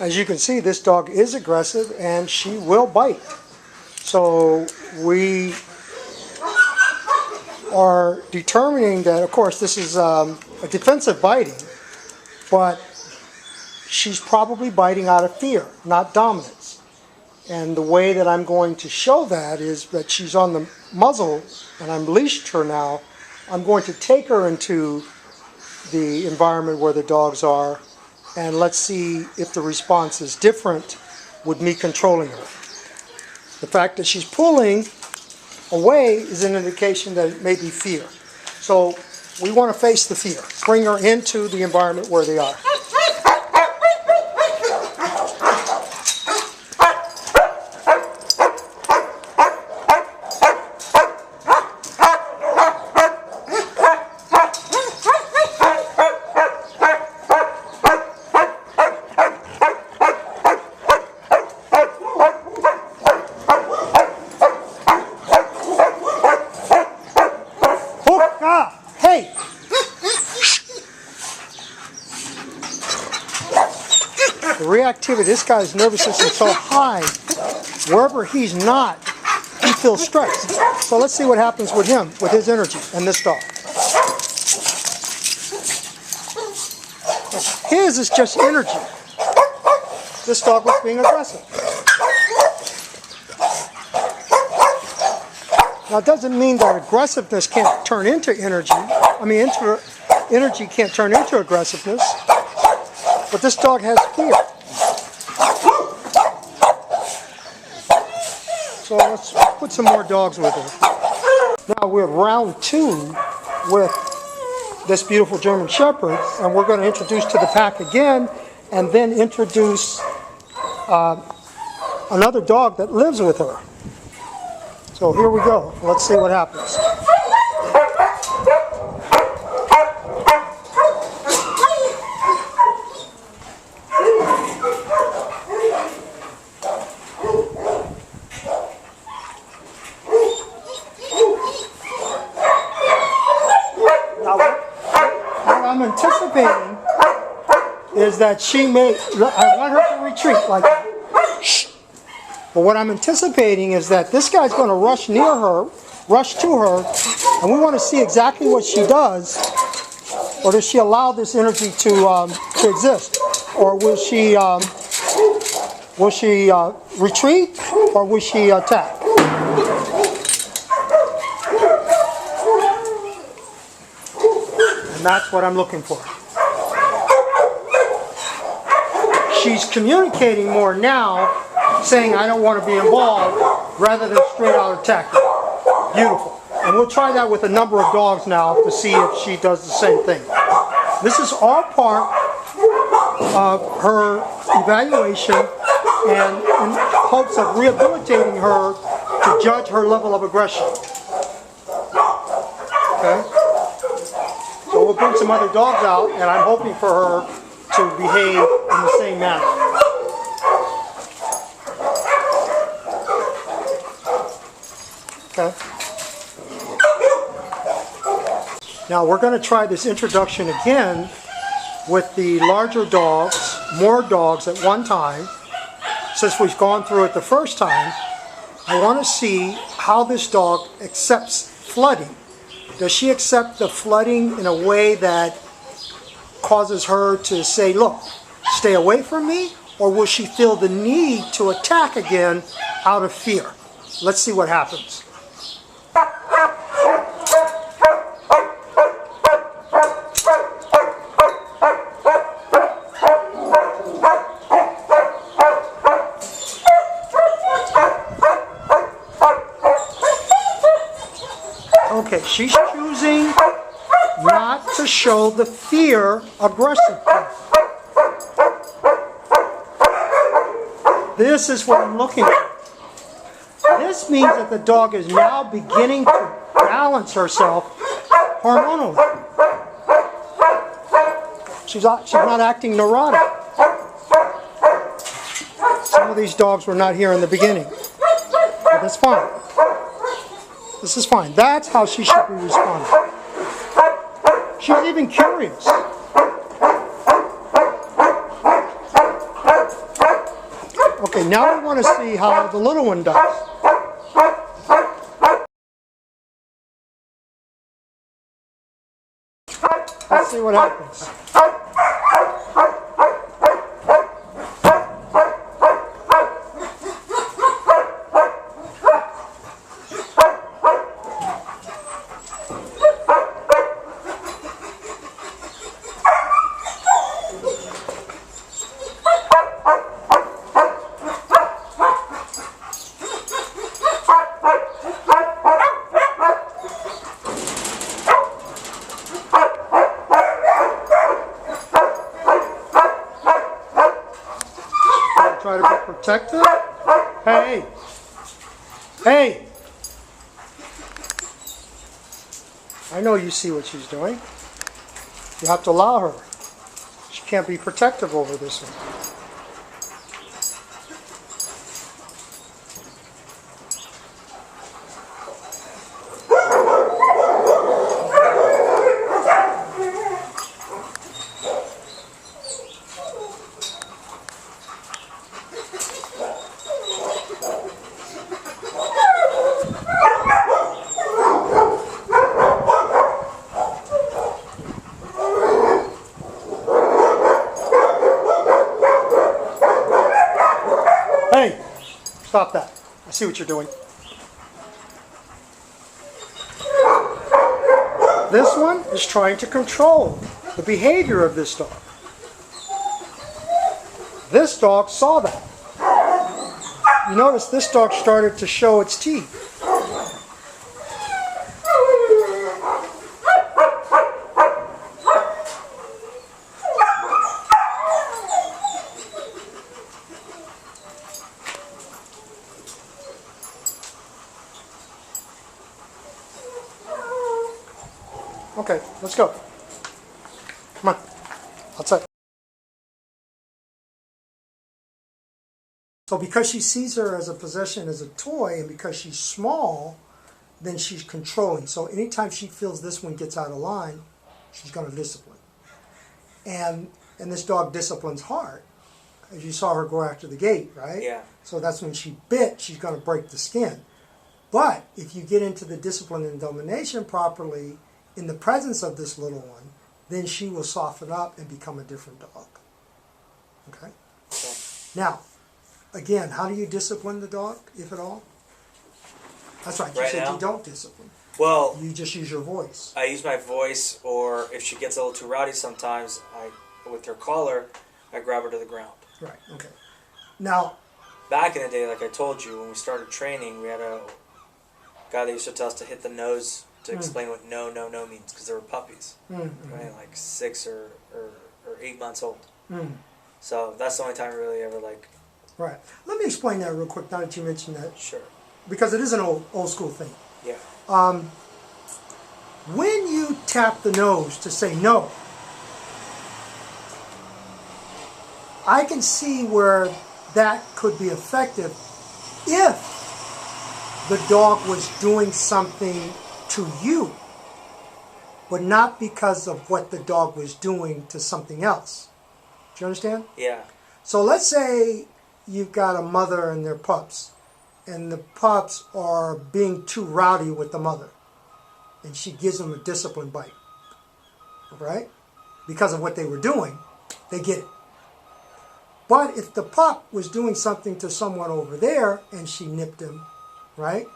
As you can see, this dog is aggressive and she will bite. So we are determining that, of course, this is a defensive biting, but she's probably biting out of fear, not dominance. And the way that I'm going to show that is that she's on the muzzle and I'm leashed her now. I'm going to take her into the environment where the dogs are, and let's see if the response is different with me controlling her. The fact that she's pulling away is an indication that it may be fear. So we want to face the fear. Bring her into the environment where they are. Hey! The reactivity, this guy's nervous system is so high, wherever he's not, he feels stressed. So let's see what happens with him, with his energy, and this dog. His is just energy. This dog was being aggressive. Now, it doesn't mean that aggressiveness can't turn into energy. I mean, energy can't turn into aggressiveness. But this dog has fear. So let's put some more dogs with her. Now we're round 2 with this beautiful German Shepherd, and we're going to introduce to the pack again, and then introduce another dog that lives with her. So here we go. Let's see what happens. Now, what I'm anticipating is that she may, I want her to retreat like that. But what I'm anticipating is that this guy's going to rush near her, rush to her, and we want to see exactly what she does. Or does she allow this energy to exist? Or will she retreat, or will she attack? And that's what I'm looking for. She's communicating more now, saying I don't want to be involved, rather than straight out attacking. Beautiful. And we'll try that with a number of dogs now to see if she does the same thing. This is all part of her evaluation and in hopes of rehabilitating her to judge her level of aggression. Okay? So we'll bring some other dogs out, and I'm hoping for her to behave in the same manner. Okay. Now we're going to try this introduction again with the larger dogs, more dogs at one time. Since we've gone through it the first time, I want to see how this dog accepts flooding. Does she accept the flooding in a way that causes her to say, look, stay away from me? Or will she feel the need to attack again out of fear? Let's see what happens. Okay, she's choosing not to show the fear aggressive part. This is what I'm looking for. This means that the dog is now beginning to balance herself hormonally. She's not acting neurotic. Some of these dogs were not here in the beginning. But that's fine. This is fine. That's how she should be responding. She's even curious. Okay, now we want to see how the little one does. Let's see what happens. Try to be protective. Hey! Hey! I know you see what she's doing. You have to allow her. She can't be protective over this one. Hey, stop that. I see what you're doing. This one is trying to control the behavior of this dog. This dog saw that. You notice this dog started to show its teeth. Okay, let's go. Come on, outside. So because she sees her as a possession, as a toy, and because she's small, then she's controlling. So anytime she feels this one gets out of line, she's going to discipline. And this dog disciplines hard. As you saw her go after the gate, right? Yeah. So that's when she bit, she's going to break the skin. But if you get into the discipline and domination properly, in the presence of this little one, then she will soften up and become a different dog. Okay? Okay. Now, again, how do you discipline the dog, if at all? That's right, you Right said now? you don't discipline. Well, You just use your voice. I use my voice, or if she gets a little too rowdy sometimes, with her collar, I grab her to the ground. Right, okay. Now, Back in the day, like I told you, when we started training, we had a guy that used to tell us to hit the nose to explain what no, no, no means, because they were puppies, right? Like 6 or 8 months old. So that's the only time I really ever right. Let me explain that real quick now that you mentioned that, sure. because it is an old school thing. Yeah. When you tap the nose to say no, I can see where that could be effective if the dog was doing something to you, but not because of what the dog was doing to something else. Do you understand? Yeah. So let's say you've got a mother and their pups, and the pups are being too rowdy with the mother, and she gives them a discipline bite, right? Because of what they were doing, they get it. But if the pup was doing something to someone over there and she nipped him, right?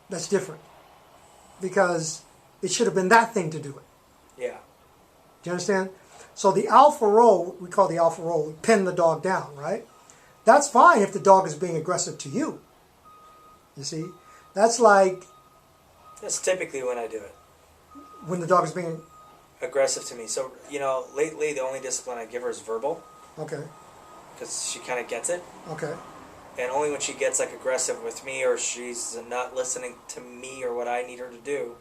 That's different. Because it should have been that thing to do it. Yeah. Do you understand? So the alpha roll, we call the alpha roll, we pin the dog down, right? That's fine if the dog is being aggressive to you. You see? That's like That's typically when I do it. when the dog is being... Aggressive to me. So, lately the only discipline I give her is verbal, Okay, because she kind of gets it. okay. And only when she gets aggressive with me, or she's not listening to me or what I need her to do.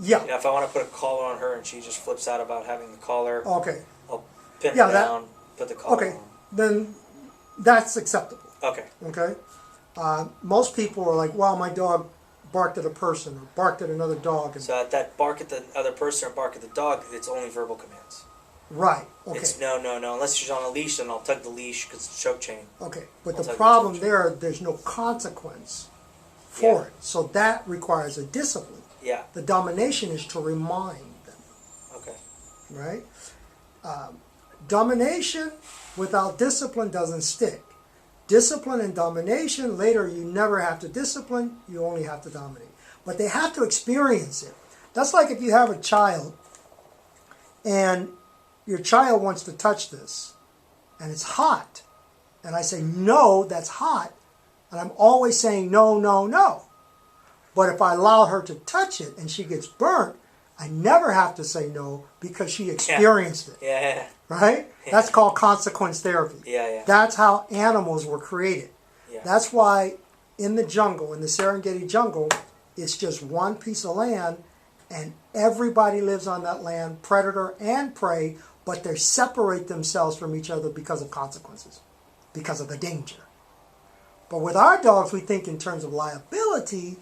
Yeah, If I want to put a collar on her and she just flips out about having the collar, okay. I'll pin Yeah, her that- down, put the collar Okay, then that's acceptable. on. Okay. Okay? Most people are like, well, my dog barked at a person or barked at another dog. And, So at that bark at the other person or bark at the dog, it's only verbal commands. Right. Okay. It's no, no, no. Unless she's on a leash, then I'll tug the leash because it's a choke chain. Okay. But I'll the tug problem choke chain. there's no consequence for Yeah. it. So that requires a discipline. Yeah. The domination is to remind them. Okay. Right? Domination without discipline doesn't stick. Discipline and domination, later you never have to discipline, you only have to dominate. But they have to experience it. That's like if you have a child and your child wants to touch this and it's hot. And I say, no, that's hot. And I'm always saying, no, no, no. But if I allow her to touch it and she gets burnt, I never have to say no because she experienced it. Yeah. Right? Yeah. That's called consequence therapy. Yeah. That's how animals were created. Yeah. That's why in the jungle, in the Serengeti jungle, it's just one piece of land and everybody lives on that land, predator and prey, but they separate themselves from each other because of consequences, because of the danger. But with our dogs, we think in terms of liability,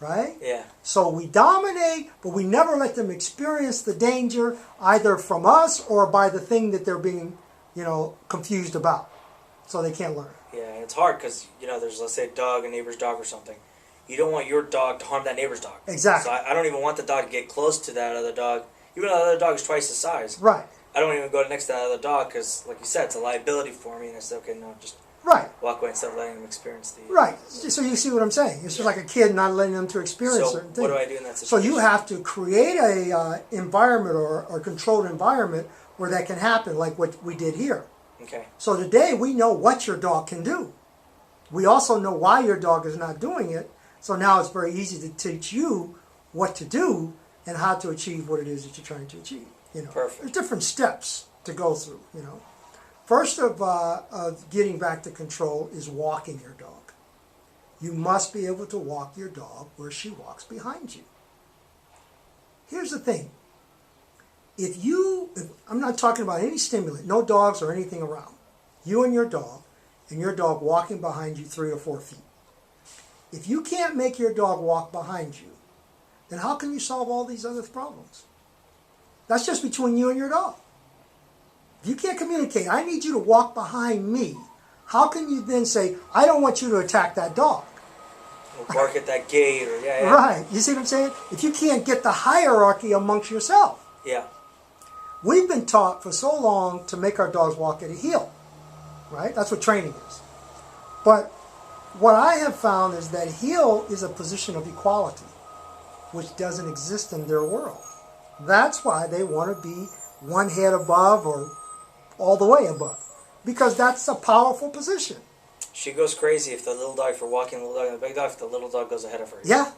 right? Yeah. So we dominate, but we never let them experience the danger either from us or by the thing that they're being, confused about. So they can't learn. Yeah, and it's hard because, there's, let's say, a dog, a neighbor's dog or something. You don't want your dog to harm that neighbor's dog. Exactly. So I don't even want the dog to get close to that other dog. Even though the other dog is twice the size. Right. I don't even go next to that other dog because, like you said, it's a liability for me. And I said, okay, no, just Right. walk away instead of letting them experience the... Right. So you see what I'm saying? It's just like a kid not letting them to experience So certain things. what do I do in that So situation? you have to create a environment or controlled environment where that can happen, like what we did here. Okay. So today we know what your dog can do. We also know why your dog is not doing it. So now it's very easy to teach you what to do and how to achieve what it is that you're trying to achieve. Perfect. There's different steps to go through. First of getting back to control is walking your dog. You must be able to walk your dog where she walks behind you. Here's the thing. If I'm not talking about any stimulant, no dogs or anything around. You and your dog walking behind you 3 or 4 feet. If you can't make your dog walk behind you, then how can you solve all these other problems? That's just between you and your dog. If you can't communicate, I need you to walk behind me, how can you then say, I don't want you to attack that dog? Or bark at that gate or, yeah. Right. You see what I'm saying? If you can't get the hierarchy amongst yourself. Yeah. We've been taught for so long to make our dogs walk at a heel. Right? That's what training is. But what I have found is that heel is a position of equality, which doesn't exist in their world. That's why they want to be one head above or all the way above, because that's a powerful position. She goes crazy if the little dog, for walking the little dog, and the big dog, if the little dog goes ahead of her. Yeah.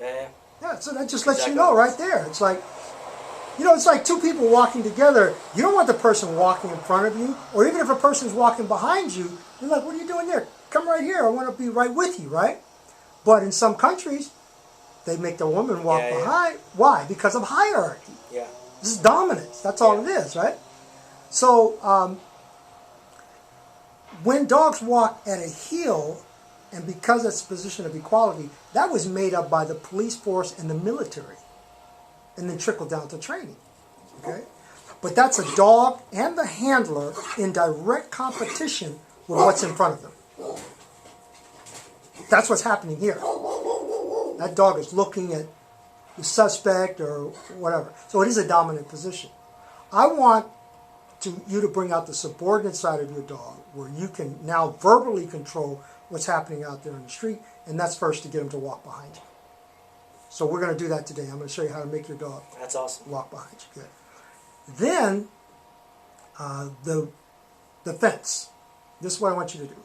Yeah. Yeah, so that just lets you know right there. It's like, it's like two people walking together. You don't want the person walking in front of you, or even if a person's walking behind you, you're like, what are you doing there? Come right here. I want to be right with you, right? But in some countries, they make the woman walk behind. Why? Because of hierarchy. Yeah. This is dominance. That's all it is, right? So when dogs walk at a heel, and because it's a position of equality, that was made up by the police force and the military, and then trickled down to training. Okay? But that's a dog and the handler in direct competition with what's in front of them. That's what's happening here. That dog is looking at the suspect or whatever. So it is a dominant position. I want you to bring out the subordinate side of your dog, where you can now verbally control what's happening out there in the street, and that's first to get him to walk behind you. So we're going to do that today. I'm going to show you how to make your dog That's awesome. walk behind you. Good. Then the fence. This is what I want you to do.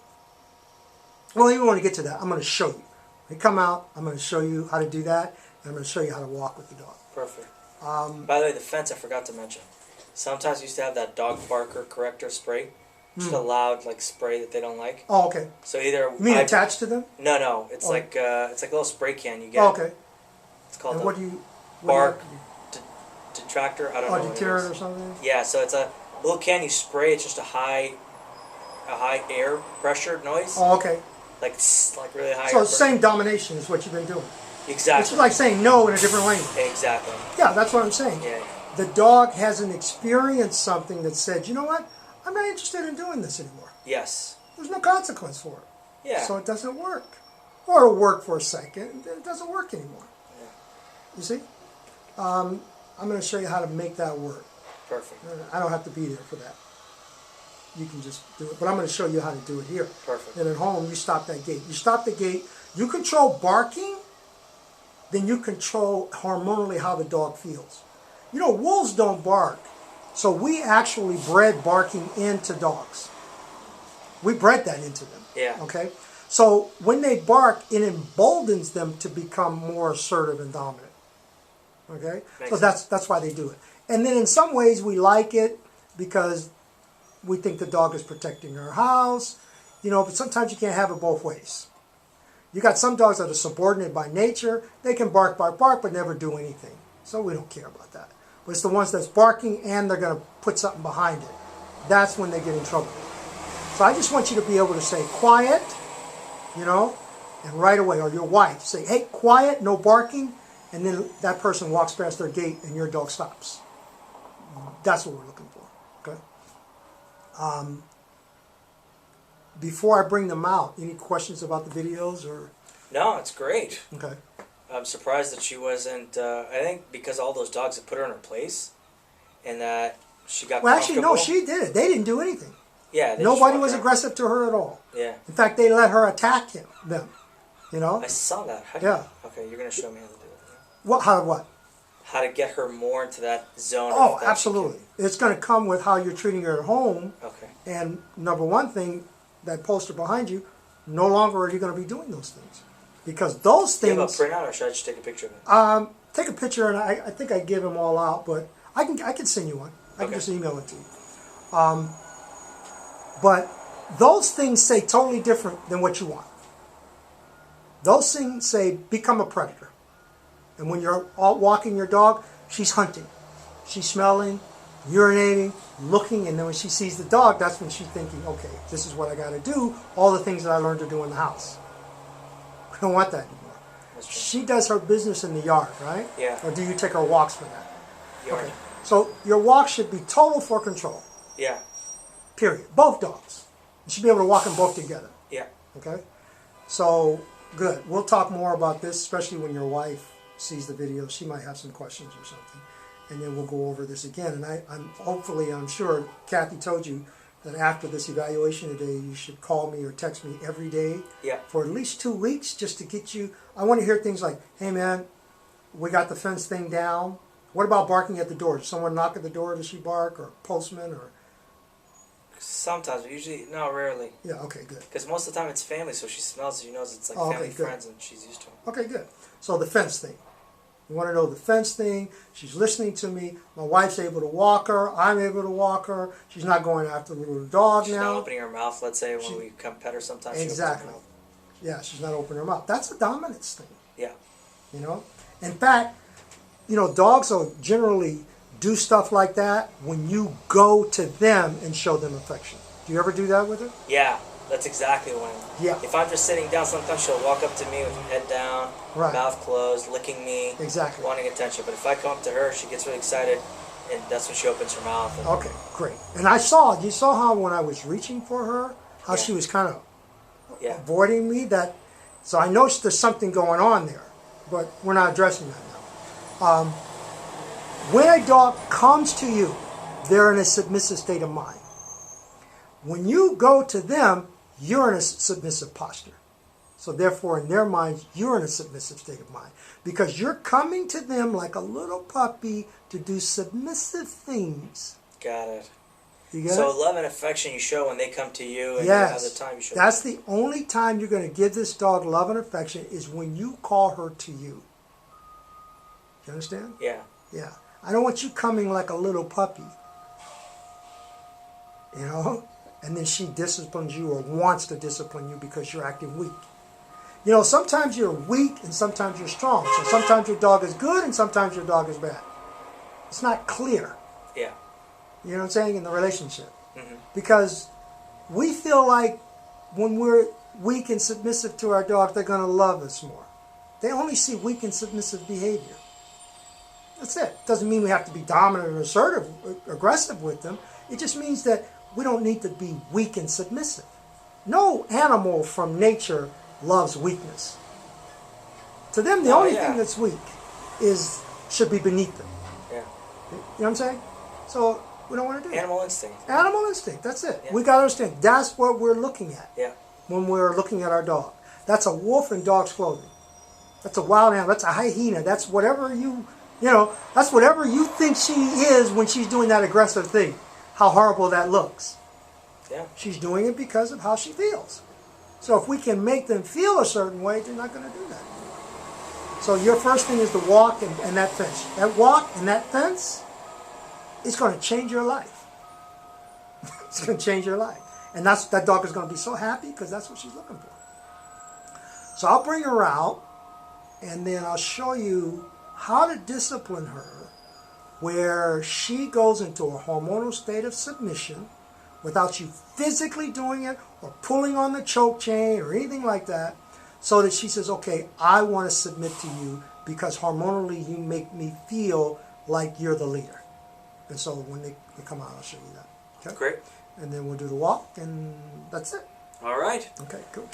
Well, even when we get to that, I'm going to show you. When you come out, I'm going to show you how to do that, and I'm going to show you how to walk with the dog. Perfect. By the way, the fence I forgot to mention. Sometimes we used to have that dog barker corrector spray. Just a loud spray that they don't like. Oh, okay. So either You mean attached to them? No. It's like a little spray can you get. Oh, okay. It's called And a what do you bark detractor. I don't know. deterrent or something? Yeah, so it's a little can you spray. It's just a high air pressure noise. Oh, okay. Like really high. So the same domination is what you've been doing. Exactly. It's like saying no in a different language. Exactly. Yeah, that's what I'm saying. Yeah. the dog hasn't experienced something that said, you know what, I'm not interested in doing this anymore. Yes. There's no consequence for it. Yeah. So it doesn't work. Or it'll work for a second, and then it doesn't work anymore. Yeah. You see? I'm going to show you how to make that work. Perfect. I don't have to be there for that. You can just do it. But I'm going to show you how to do it here. Perfect. And at home, you stop that gate. You stop the gate. You control barking, then you control hormonally how the dog feels. You know, wolves don't bark. So we actually bred barking into dogs. We bred that into them. Yeah. Okay? So when they bark, it emboldens them to become more assertive and dominant. Okay? Makes So that's why they do it. And then in some ways we like it because we think the dog is protecting our house. You know, but sometimes you can't have it both ways. You got some dogs that are subordinate by nature. They can bark, but never do anything. So we don't care about that. But it's the ones that's barking and they're going to put something behind it. That's when they get in trouble. So I just want you to be able to say quiet, you know, and right away, or your wife, say, hey, quiet, no barking, and then that person walks past their gate and your dog stops. That's what we're looking for, okay? Before I bring them out, any questions about the videos or? No, it's great. Okay. I'm surprised that she wasn't, I think because all those dogs had put her in her place and that she got Well, actually, no, comfortable. she did it. They didn't do anything. Yeah. They Nobody just was walked aggressive to her at all. around. Yeah. In fact, they let her attack them, you know? I saw that. Yeah. Okay, you're going to show me how to do it. What? How? How to get her more into that zone. Oh, of that absolutely. It's going to come with how you're treating her at home. Okay. And number one thing, that poster behind you, no longer are you going to be doing those things. Because those Do you have a things... printout or should I just take a picture of it? Take a picture, and I think I give them all out, but I can send you one. I can Okay. just email it to you. But those things say totally different than what you want. Those things say become a predator. And when you're out walking your dog, she's hunting. She's smelling, urinating, looking, and then when she sees the dog, that's when she's thinking, okay, this is what I got to do, all the things that I learned to do in the house. We don't want that anymore. That's true. She does her business in the yard, right? Yeah. Or do you take her walks for that? Yard. Okay. So your walk should be total for control. Yeah. Period. Both dogs. You should be able to walk them both together. Yeah. Okay? So, good. We'll talk more about this, especially when your wife sees the video. She might have some questions or something. And then we'll go over this again. And I'm sure Kathy told you that after this evaluation today, you should call me or text me every day Yeah. for at least 2 weeks just to get you. I want to hear things like, hey man, we got the fence thing down. What about barking at the door? Does someone knock at the door? Does she bark? Or postman? Or Sometimes, but usually, no, rarely. yeah, okay, good. Because most of the time it's family, so she smells it. She knows it's like Oh, okay, family good. friends, and she's used to it. Okay, good. So the fence thing. You want to know the fence thing. She's listening to me. My wife's able to walk her. I'm able to walk her. She's not going after the little dog She's not now. opening her mouth. Let's say when She- we come pet her, sometimes Exactly. she opens her mouth. Yeah, she's not opening her mouth. That's a dominance thing, Yeah. you know? In fact, you know, dogs will generally do stuff like that when you go to them and show them affection. Do you ever do that with her? Yeah. That's exactly when. Yeah. If I'm just sitting down, sometimes she'll walk up to me with her head down, Right. mouth closed, licking me, Exactly. wanting attention. But if I come up to her, she gets really excited, and that's when she opens her mouth. And Okay, great. And you saw how when I was reaching for her, how Yeah. she was kind of yeah. avoiding me. So I know there's something going on there, but we're not addressing that now. When a dog comes to you, they're in a submissive state of mind. When you go to them, you're in a submissive posture. So therefore, in their minds, you're in a submissive state of mind. Because you're coming to them like a little puppy to do submissive things. Got it. You get So it? love and affection you show when they come to you, and Yes. you have the time you show. That's the only time you're going to give this dog love and affection is when you call her to you. You understand? Yeah. Yeah. I don't want you coming like a little puppy. You know? And then she disciplines you or wants to discipline you because you're acting weak. You know, sometimes you're weak and sometimes you're strong. So sometimes your dog is good and sometimes your dog is bad. It's not clear. Yeah. You know what I'm saying? In the relationship. Mm-hmm. Because we feel like when we're weak and submissive to our dog, they're going to love us more. They only see weak and submissive behavior. That's it. Doesn't mean we have to be dominant or assertive, aggressive with them. It just means that we don't need to be weak and submissive. No animal from nature loves weakness. To them, the only thing that's weak should be beneath them. Yeah. You know what I'm saying? So we don't want to do that. Animal instinct. Animal instinct. That's it. Yeah. We got to understand. That's what we're looking at. Yeah. When we're looking at our dog. That's a wolf in dog's clothing. That's a wild animal. That's a hyena. That's whatever that's whatever you think she is when she's doing that aggressive thing. How horrible that looks. Yeah. She's doing it because of how she feels. So if we can make them feel a certain way, they're not going to do that. So your first thing is the walk and that fence. That walk and that fence is going to change your life. It's going to change your life. And that dog is going to be so happy because that's what she's looking for. So I'll bring her out, and then I'll show you how to discipline her where she goes into a hormonal state of submission without you physically doing it or pulling on the choke chain or anything like that, so that she says, okay, I want to submit to you because hormonally you make me feel like you're the leader. And so when they come out, I'll show you that. Okay? Great. And then we'll do the walk, and that's it. All right. Okay, cool.